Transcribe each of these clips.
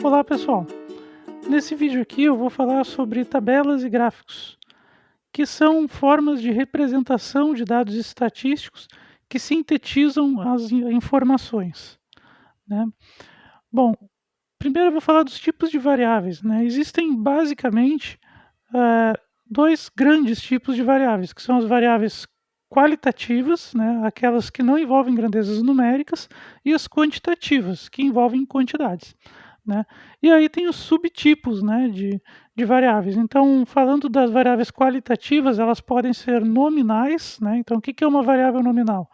Olá pessoal, nesse vídeo aqui eu vou falar sobre tabelas e gráficos, que são formas de representação de dados estatísticos que sintetizam as informações, né? Bom, primeiro eu vou falar dos tipos de variáveis, né? Existem basicamente dois grandes tipos de variáveis, que são as variáveis qualitativas, né? Aquelas que não envolvem grandezas numéricas, e as quantitativas, que envolvem quantidades, né? E aí tem os subtipos, né, de variáveis. Então, falando das variáveis qualitativas, elas podem ser nominais, né? Então, o que é uma variável nominal?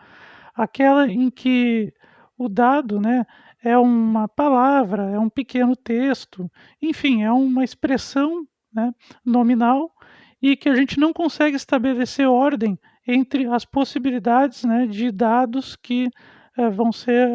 Aquela em que o dado, né, é uma palavra, é um pequeno texto, enfim, é uma expressão, né, nominal, e que a gente não consegue estabelecer ordem entre as possibilidades, né, de dados que vão ser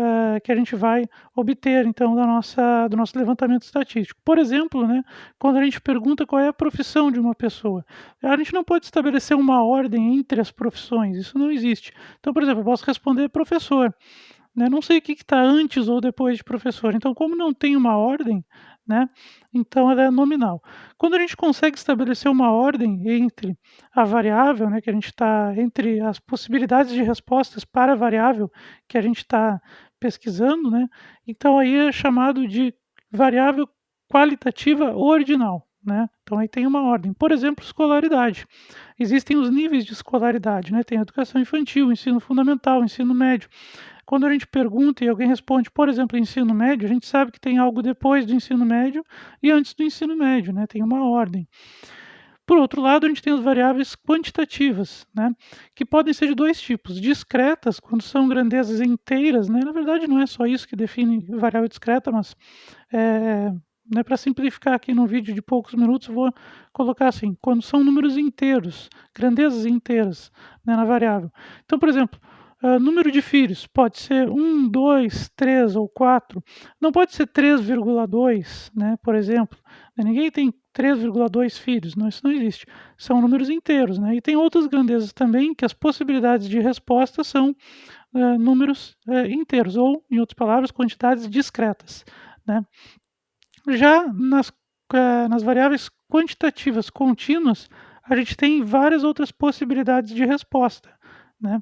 que a gente vai obter então do nosso levantamento estatístico. Por exemplo, né, quando a gente pergunta qual é a profissão de uma pessoa, a gente não pode estabelecer uma ordem entre as profissões, isso não existe. Então, por exemplo, eu posso responder professor, né, não sei o que está antes ou depois de professor. Então, como não tem uma ordem, né, então ela é nominal. Quando a gente consegue estabelecer uma ordem entre a variável, né, que a gente está entre as possibilidades de respostas para a variável que a gente está pesquisando, né, então aí é chamado de variável qualitativa ordinal, né? Então aí tem uma ordem. Por exemplo, escolaridade. Existem os níveis de escolaridade, né? Tem a educação infantil, ensino fundamental, ensino médio. Quando a gente pergunta e alguém responde, por exemplo, ensino médio, a gente sabe que tem algo depois do ensino médio e antes do ensino médio, né? Tem uma ordem. Por outro lado, a gente tem as variáveis quantitativas, né? Que podem ser de dois tipos: discretas, quando são grandezas inteiras, né? Na verdade, não é só isso que define variável discreta, mas né, para simplificar aqui num vídeo de poucos minutos, eu vou colocar assim: quando são números inteiros, grandezas inteiras, né, na variável. Então, por exemplo, número de filhos pode ser 1, 2, 3 ou 4. Não pode ser 3,2, né, por exemplo. Ninguém tem 3,2 filhos, não, isso não existe. São números inteiros, né? E tem outras grandezas também que as possibilidades de resposta são números inteiros, ou, em outras palavras, quantidades discretas, né? Já nas variáveis quantitativas contínuas, a gente tem várias outras possibilidades de resposta, né?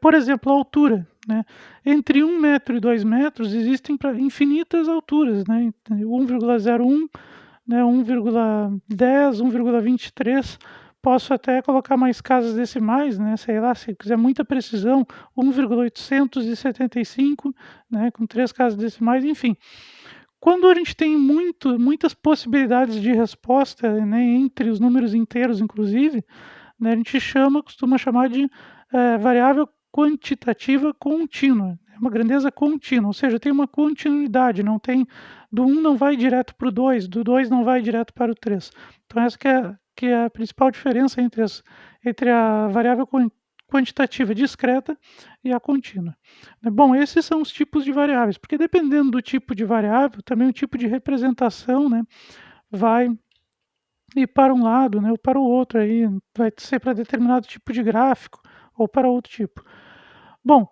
Por exemplo, a altura, né? Entre 1 metro e 2 metros existem infinitas alturas, né? 1,01, né? 1,10, 1,23. Posso até colocar mais casas decimais, né? Sei lá, se quiser muita precisão, 1,875, né? Com 3 casas decimais, enfim. Quando a gente tem muitas possibilidades de resposta, né, entre os números inteiros, inclusive, né, a gente costuma chamar de variável quantitativa contínua. É uma grandeza contínua, ou seja, tem uma continuidade, não tem, do 1 não vai direto para o 2, do 2 não vai direto para o 3. Então essa que é a principal diferença entre a variável quantitativa discreta e a contínua. Bom, esses são os tipos de variáveis, porque dependendo do tipo de variável, também o tipo de representação, né, vai ir para um lado, né, ou para o outro, aí vai ser para determinado tipo de gráfico ou para outro tipo. Bom,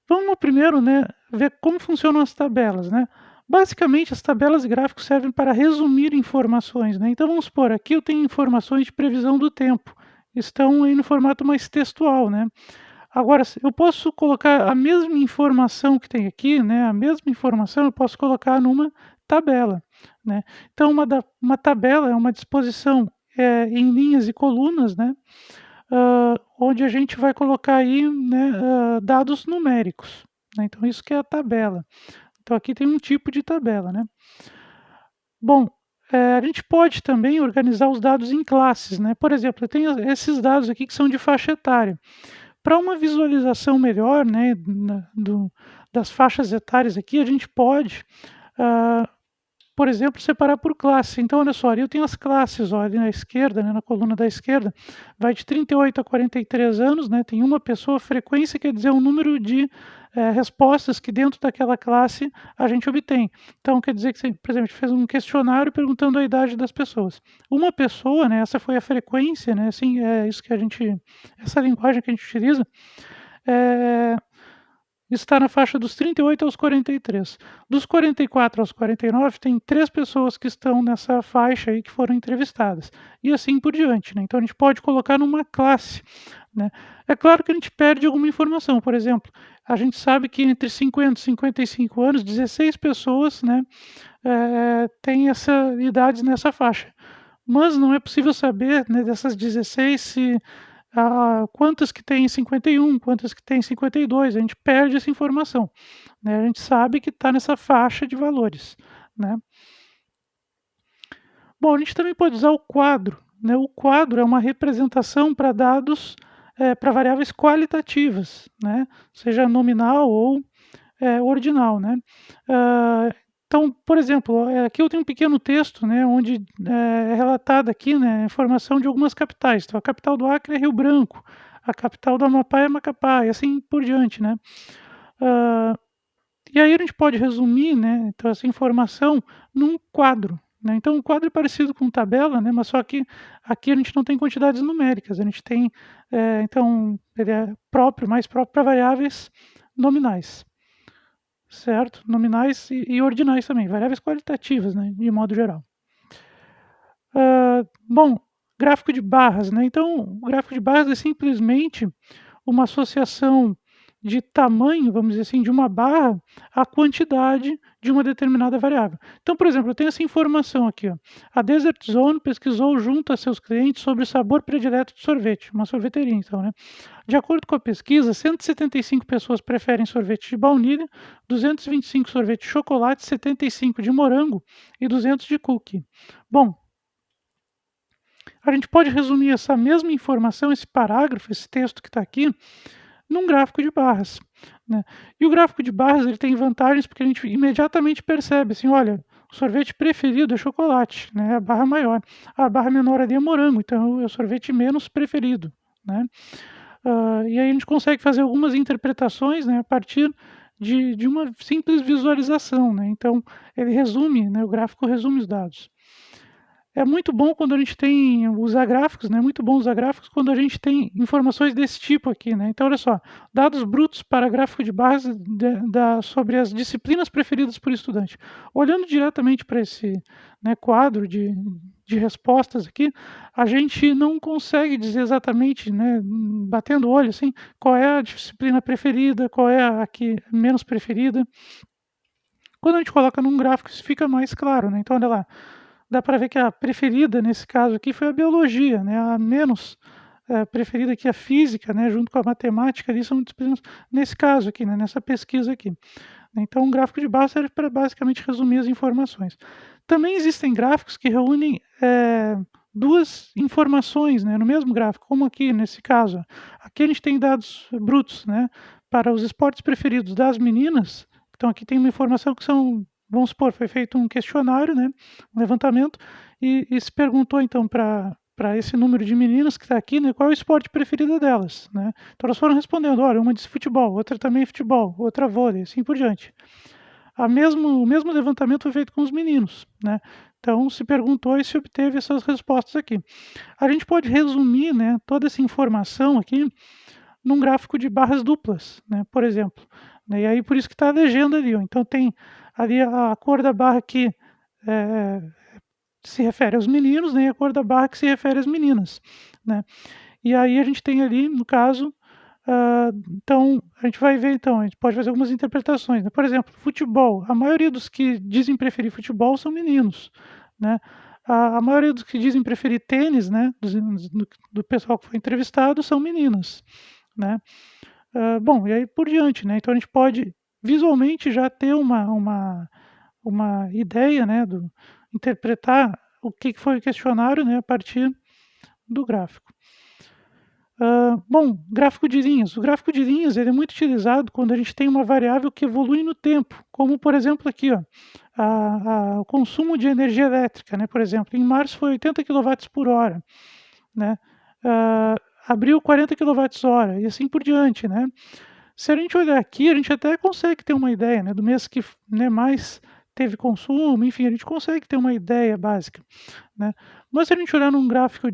vamos primeiro, né, ver como funcionam as tabelas, né? Basicamente, as tabelas e gráficos servem para resumir informações, né? Então, vamos supor, aqui eu tenho informações de previsão do tempo, estão aí no formato mais textual, né? Agora, eu posso colocar a mesma informação que tem aqui, né, a mesma informação eu posso colocar numa tabela, né. Então uma tabela é uma disposição, em linhas e colunas, né, onde a gente vai colocar aí, né, dados numéricos, né, então isso que é a tabela. Então aqui tem um tipo de tabela, né. Bom, a gente pode também organizar os dados em classes, né. Por exemplo, eu tenho esses dados aqui que são de faixa etária. Para uma visualização melhor, né, das faixas etárias aqui, a gente pode, ah, por exemplo, separar por classe. Então, olha só, ali eu tenho as classes, ó, ali na esquerda, né, na coluna da esquerda, vai de 38 a 43 anos, né, tem uma pessoa, frequência quer dizer o número de respostas que dentro daquela classe a gente obtém. Então, quer dizer que, por exemplo, a gente fez um questionário perguntando a idade das pessoas. Uma pessoa, né, essa foi a frequência, né, assim, essa linguagem que a gente utiliza, é, está na faixa dos 38 aos 43. Dos 44 aos 49, tem 3 pessoas que estão nessa faixa aí que foram entrevistadas, e assim por diante, né. Então a gente pode colocar numa classe, né. É claro que a gente perde alguma informação, por exemplo, a gente sabe que entre 50 e 55 anos, 16 pessoas, né, têm essa idades nessa faixa. Mas não é possível saber, né, dessas 16 se quantas que têm 51, quantas que têm 52, a gente perde essa informação, né, a gente sabe que está nessa faixa de valores, né. Bom, a gente também pode usar o quadro, né, o quadro é uma representação para dados, para variáveis qualitativas, né, seja nominal ou ordinal, né. Hã, então, por exemplo, aqui eu tenho um pequeno texto, né, onde é relatada aqui, né, a informação de algumas capitais. Então, a capital do Acre é Rio Branco, a capital do Amapá é Macapá, e assim por diante, né. Hã, e aí a gente pode resumir, né, então essa informação num quadro, né. Então um quadro é parecido com tabela, né, mas só que aqui a gente não tem quantidades numéricas, a gente tem, então ele é próprio, mais próprio para variáveis nominais. Certo, nominais e ordinais também, variáveis qualitativas, né, de modo geral. Bom, gráfico de barras, né, então o gráfico de barras é simplesmente uma associação de tamanho, vamos dizer assim, de uma barra à quantidade de uma determinada variável. Então, por exemplo, eu tenho essa informação aqui, ó. A Desert Zone pesquisou junto a seus clientes sobre o sabor predileto de sorvete, uma sorveteria então, né. De acordo com a pesquisa, 175 pessoas preferem sorvete de baunilha, 225 sorvete de chocolate, 75 de morango e 200 de cookie. Bom, a gente pode resumir essa mesma informação, esse parágrafo, esse texto que está aqui, num gráfico de barras, né. E o gráfico de barras ele tem vantagens, porque a gente imediatamente percebe assim: olha, o sorvete preferido é chocolate, né, a barra maior. A barra menor ali é morango, então é o sorvete menos preferido, né. E aí a gente consegue fazer algumas interpretações, né, a partir de uma simples visualização, né. Então ele resume, né, o gráfico resume os dados. É muito bom quando a gente tem usar gráficos, né, muito bom usar gráficos quando a gente tem informações desse tipo aqui, né. Então olha só, dados brutos para gráfico de barras sobre as disciplinas preferidas por estudante. Olhando diretamente para esse, né, quadro de respostas aqui, a gente não consegue dizer exatamente, né, batendo o olho, assim, qual é a disciplina preferida, qual é a que menos preferida. Quando a gente coloca num gráfico isso fica mais claro, né, então olha lá, dá para ver que a preferida nesse caso aqui foi a biologia, né, a menos, preferida aqui a física, né, junto com a matemática ali são disciplinas nesse caso aqui, né, nessa pesquisa aqui. Então um gráfico de barra serve para basicamente resumir as informações. Também existem gráficos que reúnem, 2 informações, né, no mesmo gráfico, como aqui nesse caso. Aqui a gente tem dados brutos, né, para os esportes preferidos das meninas, então aqui tem uma informação que são, vamos supor, foi feito um questionário, né, um levantamento, e se perguntou então para esse número de meninas que está aqui, né, qual é o esporte preferido delas, né. Então elas foram respondendo: "Olha, uma disse futebol, outra também futebol, outra vôlei", assim por diante. O mesmo levantamento foi feito com os meninos, né. Então se perguntou e se obteve essas respostas aqui. A gente pode resumir, né, toda essa informação aqui num gráfico de barras duplas, né, por exemplo, né, e aí por isso que está a legenda ali, ó. Então tem ali a cor da barra que, eh, se refere aos meninos, né, e a cor da barra que se refere às meninas, né. E aí a gente tem ali, no caso, então a gente vai ver então, a gente pode fazer algumas interpretações, né. Por exemplo, futebol, a maioria dos que dizem preferir futebol são meninos, né. A maioria dos que dizem preferir tênis, né, do pessoal que foi entrevistado são meninas, né. Bom, e aí por diante, né. Então a gente pode visualmente já ter uma ideia, né, interpretar o que que foi o questionário, né, a partir do gráfico. Bom, gráfico de linhas. O gráfico de linhas ele é muito utilizado quando a gente tem uma variável que evolui no tempo, como por exemplo aqui, ó, o consumo de energia elétrica, né, por exemplo, em março foi 80 kWh, né, ah, abril 40 kWh e assim por diante, né. Se a gente olhar aqui, a gente até consegue ter uma ideia, né, do mês que né, mais teve consumo, enfim, a gente consegue ter uma ideia básica, né. Mas se a gente olhar num gráfico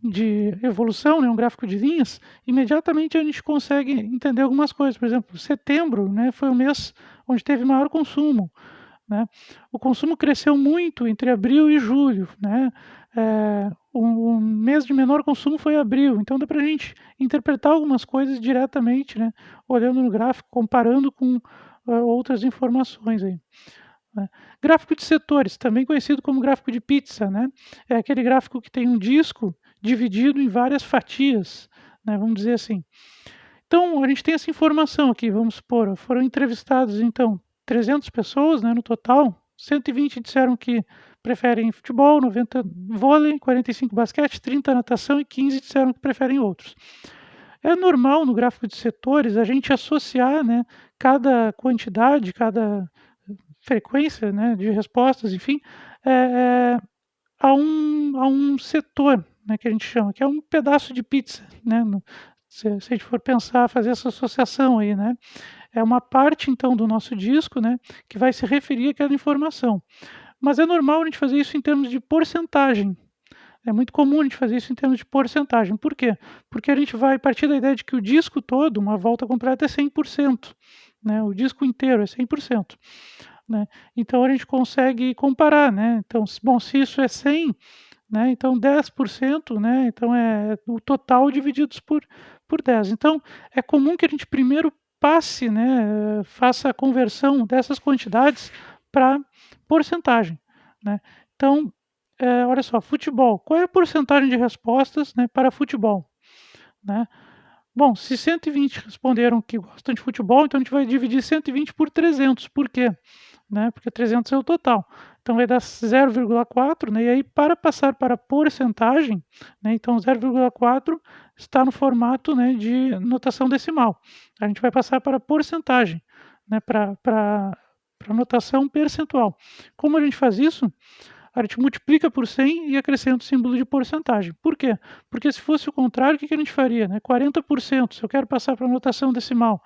de evolução, né, um gráfico de linhas, imediatamente a gente consegue entender algumas coisas. Por exemplo, setembro, né, foi o mês onde teve maior consumo, né? O consumo cresceu muito entre abril e julho, né? O mês de menor consumo foi abril, então dá para a gente interpretar algumas coisas diretamente, né? Olhando no gráfico, comparando com outras informações aí, né? Gráfico de setores, também conhecido como gráfico de pizza, né? É aquele gráfico que tem um disco dividido em várias fatias, né? Vamos dizer assim. Então, a gente tem essa informação aqui, vamos supor, foram entrevistados, então, 300 pessoas, né, no total, 120 disseram que preferem futebol, 90 vôlei, 45 basquete, 30 natação e 15 disseram que preferem outros. É normal no gráfico de setores a gente associar, né, cada quantidade, cada frequência, né, de respostas, enfim, eh, a um setor, né, que a gente chama, que é um pedaço de pizza, né, se a gente for pensar, fazer essa associação aí, né, é uma parte então do nosso disco, né, que vai se referir àquela informação. Mas é normal a gente fazer isso em termos de porcentagem. É muito comum a gente fazer isso em termos de porcentagem. Por quê? Porque a gente vai partir da ideia de que o disco todo, uma volta completa é 100%, né, o disco inteiro é 100%, né. Então a gente consegue comparar, né, então se isso é 100, né, então 10%, né, então é o total divididos por 10. Então, é comum que a gente primeiro passe, né, faça a conversão dessas quantidades para porcentagem, né. Então, olha só, futebol, qual é a porcentagem de respostas, né, para futebol, né? Bom, se 120 responderam que gostam de futebol, então a gente vai dividir 120 por 300. Por quê? Né, porque 300 é o total. Então vai dar 0,4, né, e aí para passar para a porcentagem, né, então 0,4 está no formato, né, de notação decimal. A gente vai passar para a porcentagem, né, para notação percentual. Como a gente faz isso? A gente multiplica por 100 e acrescenta o símbolo de porcentagem. Por quê? Porque se fosse o contrário, o que a gente faria, né? 40%, se eu quero passar para a notação decimal,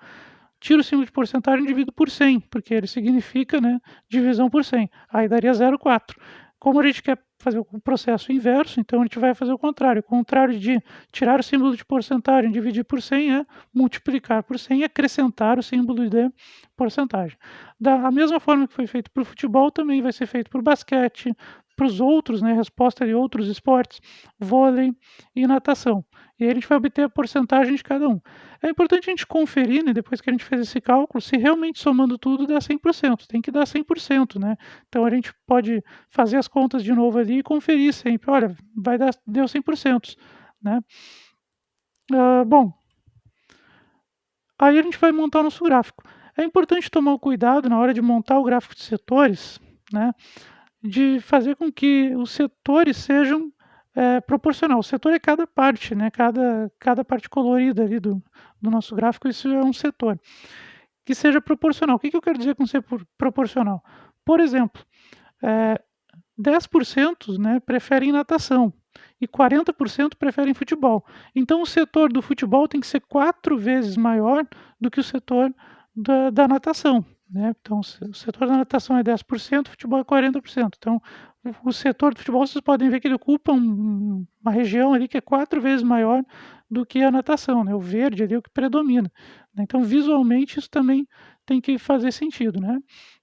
tiro o símbolo de porcentagem e divido por 100, porque ele significa, né, divisão por 100. Aí daria 0,4. Como a gente quer fazer o processo inverso, então a gente vai fazer o contrário. O contrário de tirar o símbolo de porcentagem e dividir por 100 é multiplicar por 100 e acrescentar o símbolo de porcentagem. Da mesma forma que foi feito para o futebol, também vai ser feito para o basquete, para os outros, né, resposta de outros esportes, vôlei e natação. E aí a gente vai obter a porcentagem de cada um. É importante a gente conferir, né, depois que a gente fez esse cálculo, se realmente somando tudo dá 100%, tem que dar 100%, né. Então a gente pode fazer as contas de novo ali e conferir sempre, olha, deu 100%, né. Bom, aí a gente vai montar o nosso gráfico. É importante tomar o cuidado na hora de montar o gráfico de setores, né, de fazer com que os setores sejam, proporcional. O setor é cada parte, né, cada parte colorida ali do nosso gráfico, isso é um setor. Que seja proporcional. O que eu quero dizer com ser proporcional? Por exemplo, eh, 10%, né, preferem natação e 40% preferem futebol. Então o setor do futebol tem que ser 4 vezes maior do que o setor da natação, né. Então o setor da natação é 10%, o futebol é 40%. Então o setor do futebol, vocês podem ver que ele ocupa uma região ali que é 4 vezes maior do que a natação, né, o verde ali é o que predomina, né. Então visualmente isso também tem que fazer sentido, né.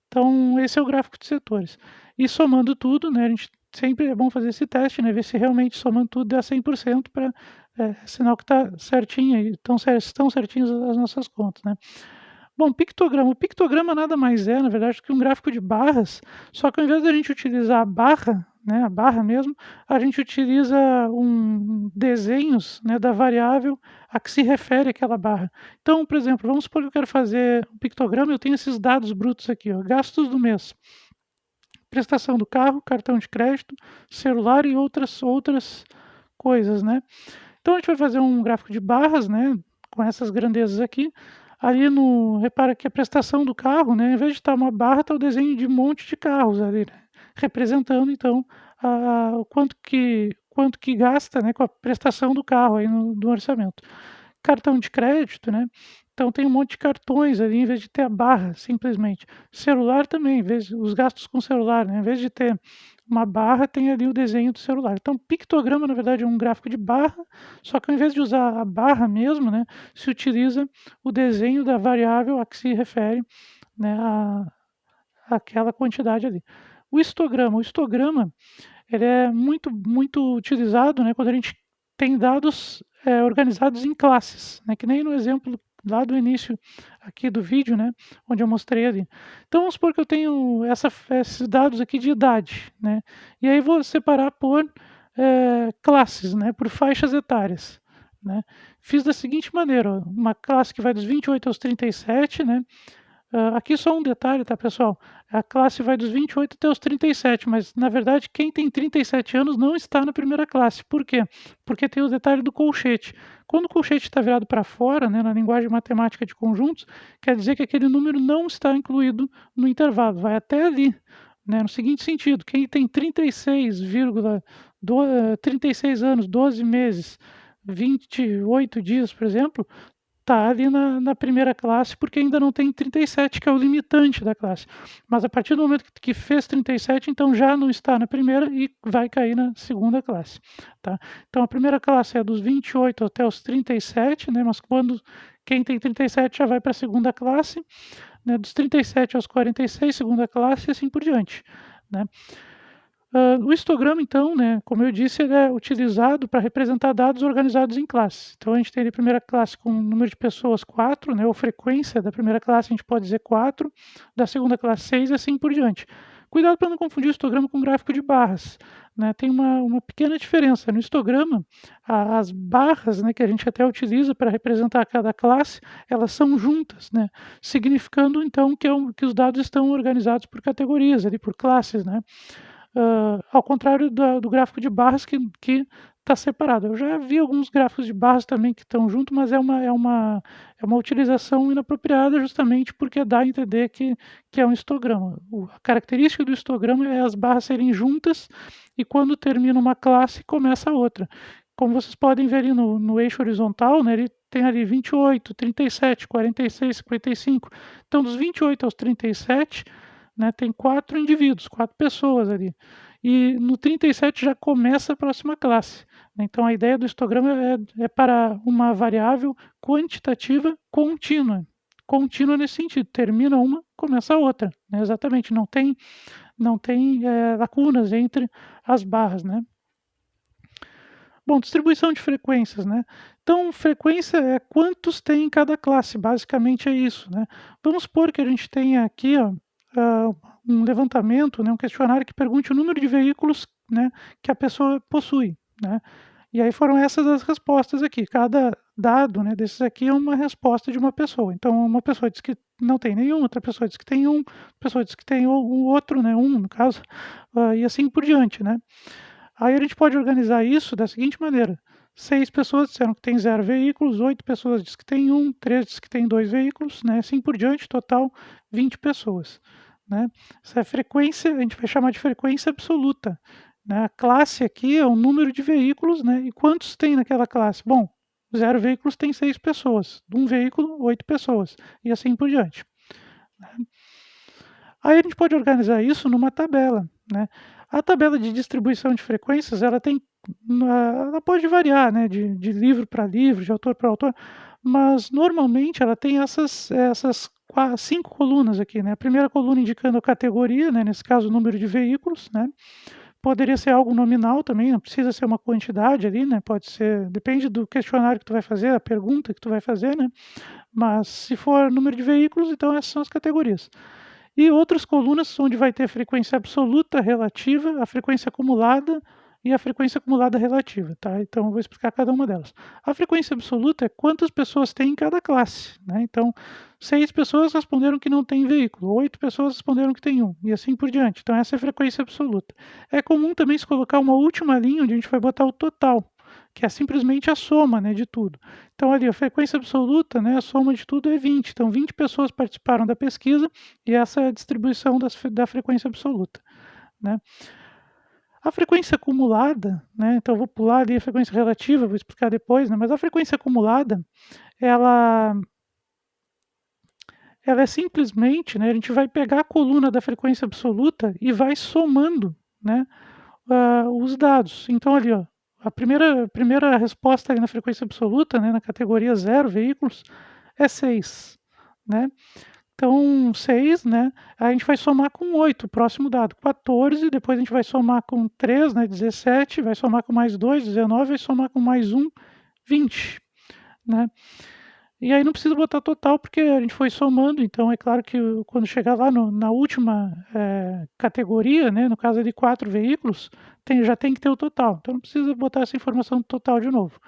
Então esse é o gráfico de setores. E somando tudo, né, a gente sempre é bom fazer esse teste, né, ver se realmente somando tudo dá 100% para sinal que está certinho aí, estão certinhas as nossas contas, né. Bom, pictograma. O pictograma nada mais é, na verdade, do que um gráfico de barras, só que ao invés da gente utilizar a barra, né, a barra mesmo, a gente utiliza desenhos, né, da variável a que se refere aquela barra. Então, por exemplo, vamos supor que eu quero fazer um pictograma, eu tenho esses dados brutos aqui, ó, gastos do mês, prestação do carro, cartão de crédito, celular e outras coisas, né. Então a gente vai fazer um gráfico de barras, né, com essas grandezas aqui. Ali no repara que a prestação do carro, né, em vez de estar uma barra, está o desenho de um monte de carros ali, né, representando então o quanto que gasta, né, com a prestação do carro aí no orçamento. Cartão de crédito, né, Então tem um monte de cartões ali, em vez de ter a barra, simplesmente. Celular também, os gastos com celular, né? Em vez de ter uma barra, tem ali o desenho do celular. Então, pictograma, na verdade, é um gráfico de barra, só que ao invés de usar a barra mesmo, né, se utiliza o desenho da variável a que se refere, né, aquela quantidade ali. O histograma, ele é muito utilizado, né, quando a gente tem dados organizados em classes, né, que nem no exemplo lá do início aqui do vídeo, né, onde eu mostrei ali. Então vamos supor que eu tenho esses dados aqui de idade, né, e aí vou separar por classes, né, por faixas etárias, né. Fiz da seguinte maneira, ó, uma classe que vai dos 28 aos 37, né. Aqui só um detalhe, tá, pessoal? A classe vai dos 28 até os 37, mas na verdade quem tem 37 anos não está na primeira classe. Por quê? Porque tem o detalhe do colchete. Quando o colchete está virado para fora, né, na linguagem matemática de conjuntos, quer dizer que aquele número não está incluído no intervalo, vai até ali. Né, no seguinte sentido, quem tem 36 anos, 12 meses, 28 dias, por exemplo, tá ali na primeira classe, porque ainda não tem 37, que é o limitante da classe. Mas a partir do momento que fez 37, então já não está na primeira e vai cair na segunda classe, tá. Então a primeira classe é dos 28 até os 37, né, mas quando quem tem 37 já vai para a segunda classe, né, dos 37 aos 46, segunda classe e assim por diante, né. O histograma, então, né, como eu disse, ele é utilizado para representar dados organizados em classes. Então, a gente tem a primeira classe com um número de pessoas 4, né, ou frequência da primeira classe, a gente pode dizer 4, da segunda classe 6 e assim por diante. Cuidado para não confundir o histograma com gráfico de barras. Né, tem uma pequena diferença. No histograma, as barras, né, que a gente até utiliza para representar cada classe, elas são juntas, né, significando, então, que os dados estão organizados por categorias, ali, por classes, né. Ao contrário do gráfico de barras que está separado. Eu já vi alguns gráficos de barras também que estão juntos, mas é uma utilização inapropriada justamente porque dá a entender que é um histograma. A característica do histograma é as barras serem juntas e quando termina uma classe começa a outra. Como vocês podem ver ali no eixo horizontal, né, ele tem ali 28, 37, 46, 55. Então, dos 28 aos 37, né, tem 4 indivíduos, 4 pessoas ali. E no 37 já começa a próxima classe, né. Então a ideia do histograma é para uma variável quantitativa contínua. Contínua nesse sentido, termina uma, começa a outra, né, exatamente, não tem lacunas entre as barras, né. Bom, distribuição de frequências, né. Então frequência é quantos tem em cada classe, basicamente é isso, né. Vamos supor que a gente tenha aqui, ó, hã, um levantamento, né, um questionário que pergunte o número de veículos, né, que a pessoa possui, né. E aí foram essas as respostas aqui, cada dado, né, desses aqui é uma resposta de uma pessoa. Então uma pessoa diz que não tem nenhum, outra pessoa diz que tem um, outra pessoa diz que tem o outro, né, um no caso, e assim por diante, né. Aí a gente pode organizar isso da seguinte maneira: 6 pessoas disseram que tem 0 veículos, 8 pessoas diz que tem um, 3 diz que tem 2 veículos, né, assim por diante, total 20 pessoas, né. Essa frequência a gente vai chamar de frequência absoluta, né. A classe aqui é o número de veículos, né, e quantos tem naquela classe? Bom, 0 veículos tem 6 pessoas, um veículo, 8 pessoas, e assim por diante, né. Aí a gente pode organizar isso numa tabela, né. A tabela de distribuição de frequências, ela pode variar, né, de livro para livro, de autor para autor, mas normalmente ela tem essas 5 colunas aqui, né. A primeira coluna indicando a categoria, né, nesse caso o número de veículos, né. Poderia ser algo nominal também, não precisa ser uma quantidade ali, né, pode ser, depende do questionário que tu vai fazer, a pergunta que tu vai fazer, né, mas se for número de veículos, então essas são as categorias. E outras colunas onde vai ter a frequência absoluta relativa, a frequência acumulada e a frequência acumulada relativa, tá. Então eu vou explicar cada uma delas. A frequência absoluta é quantas pessoas tem em cada classe, né. Então 6 pessoas responderam que não tem veículo, 8 pessoas responderam que tem um, e assim por diante. Então essa é a frequência absoluta. É comum também se colocar uma última linha onde a gente vai botar o total, que é simplesmente a soma, né, de tudo. Então ali a frequência absoluta, né, a soma de tudo é 20, então 20 pessoas participaram da pesquisa e essa é a distribuição da frequência absoluta, né. A frequência acumulada, né, então eu vou pular ali a frequência relativa, vou explicar depois, né, mas a frequência acumulada, ela ela é simplesmente, né, a gente vai pegar a coluna da frequência absoluta e vai somando, né, os dados. Então ali, ó, a primeira resposta ali na frequência absoluta, né, na categoria 0 veículos, é 6, né. Então 6, né, a gente vai somar com 8, o próximo dado, 14, depois a gente vai somar com 3, né, 17, vai somar com mais 2, 19, vai somar com mais 1, 20, né. E aí não precisa botar total, porque a gente foi somando, então é claro que quando chegar lá na última, categoria, né, no caso de 4 veículos, já tem que ter o total, então não precisa botar essa informação do total de novo,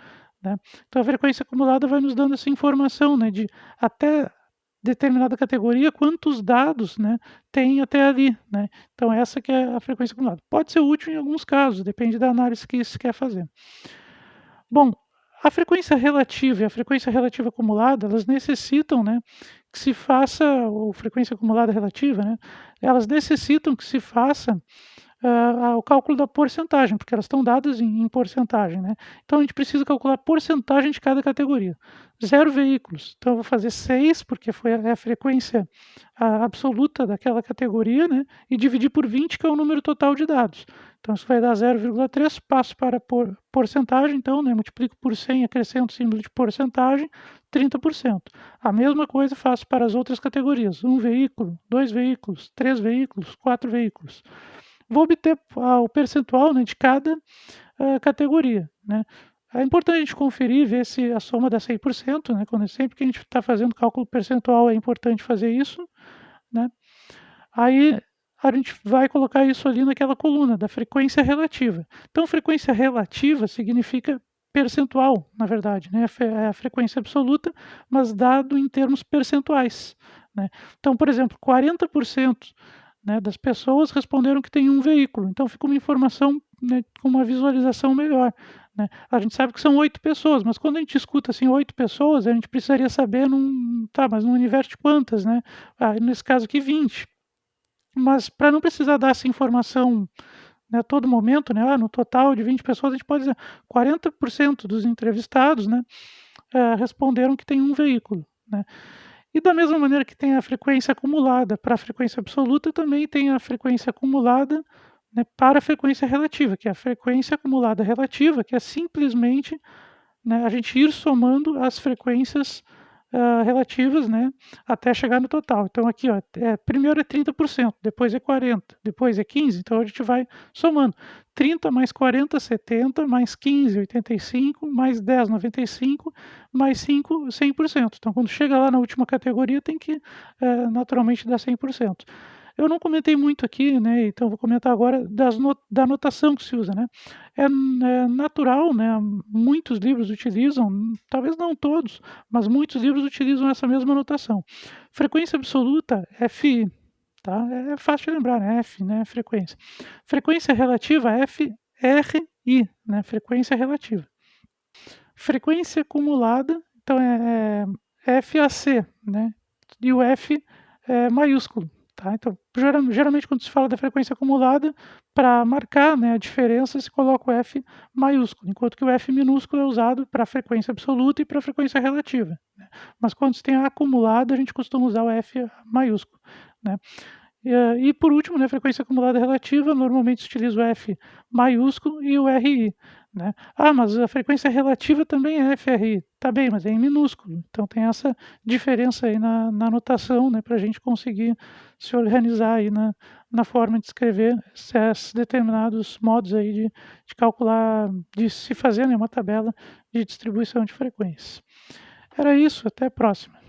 né. Então a frequência acumulada vai nos dando essa informação, né, de até determinada categoria, quantos dados, né, tem até ali, né. Então essa que é a frequência acumulada. Pode ser útil em alguns casos, depende da análise que se quer fazer. Bom, a frequência relativa e a frequência relativa acumulada, elas necessitam, né, que se faça ou frequência acumulada relativa, né, elas necessitam que se faça, o cálculo da porcentagem, porque elas estão dadas em porcentagem, né. Então a gente precisa calcular a porcentagem de cada categoria. 0 veículos, então eu vou fazer 6, porque foi a frequência, absoluta daquela categoria, né, e dividir por 20, que é o número total de dados. Então isso vai dar 0,3, passo para porcentagem, então, né, multiplico por 100, acrescento o símbolo de porcentagem, 30%. A mesma coisa faço para as outras categorias: 1 veículo, 2 veículos, 3 veículos, 4 veículos. Vou obter o percentual, né, de cada, categoria, né. É importante a gente conferir, ver se a soma dá 100%, né, sempre que a gente está fazendo cálculo percentual é importante fazer isso, né. Aí a gente vai colocar isso ali naquela coluna da frequência relativa. Então frequência relativa significa percentual, na verdade, né, é a frequência absoluta, mas dado em termos percentuais, né. Então, por exemplo, 40%, né, das pessoas responderam que tem um veículo, então fica uma informação, né, com uma visualização melhor, né. A gente sabe que são 8 pessoas, mas quando a gente escuta, assim, 8 pessoas, a gente precisaria saber mas no universo de quantas, né? Nesse caso aqui 20. Mas para não precisar dar essa informação, né, a todo momento, né, no total de 20 pessoas, a gente pode dizer 40% dos entrevistados, né, responderam que tem um veículo, né. E da mesma maneira que tem a frequência acumulada para a frequência absoluta, também tem a frequência acumulada, né, para a frequência relativa, que é a frequência acumulada relativa, que é simplesmente, né, a gente ir somando as frequências, relativas, né, até chegar no total. Então aqui, ó, primeiro é 30%, depois é 40, depois é 15, então a gente vai somando. 30 mais 40, 70, mais 15, 85, mais 10, 95, mais 5, 100%. Então quando chega lá na última categoria tem que, naturalmente dar 100%. Eu não comentei muito aqui, né, então vou comentar agora da notação que se usa, né. É natural, né, muitos livros utilizam, talvez não todos, mas muitos livros utilizam essa mesma notação. Frequência absoluta, FI, tá, é fácil de lembrar, né, F, né, frequência. Frequência relativa, FRI, né, frequência relativa. Frequência acumulada, então é FAC, né, e o F é maiúsculo, tá. Então, geralmente quando se fala da frequência acumulada, para marcar, né, a diferença se coloca o F maiúsculo, enquanto que o F minúsculo é usado para a frequência absoluta e para a frequência relativa, né. Mas quando se tem a acumulada, a gente costuma usar o F maiúsculo, né. E por último, né, frequência acumulada relativa, normalmente se utiliza o F maiúsculo e o RI, né. Mas a frequência relativa também é FRI. Tá bem, mas é em minúsculo, então tem essa diferença aí na notação, né, para a gente conseguir se organizar aí na forma de escrever esses determinados modos aí de calcular, de se fazer, né, uma tabela de distribuição de frequência. Era isso, até a próxima.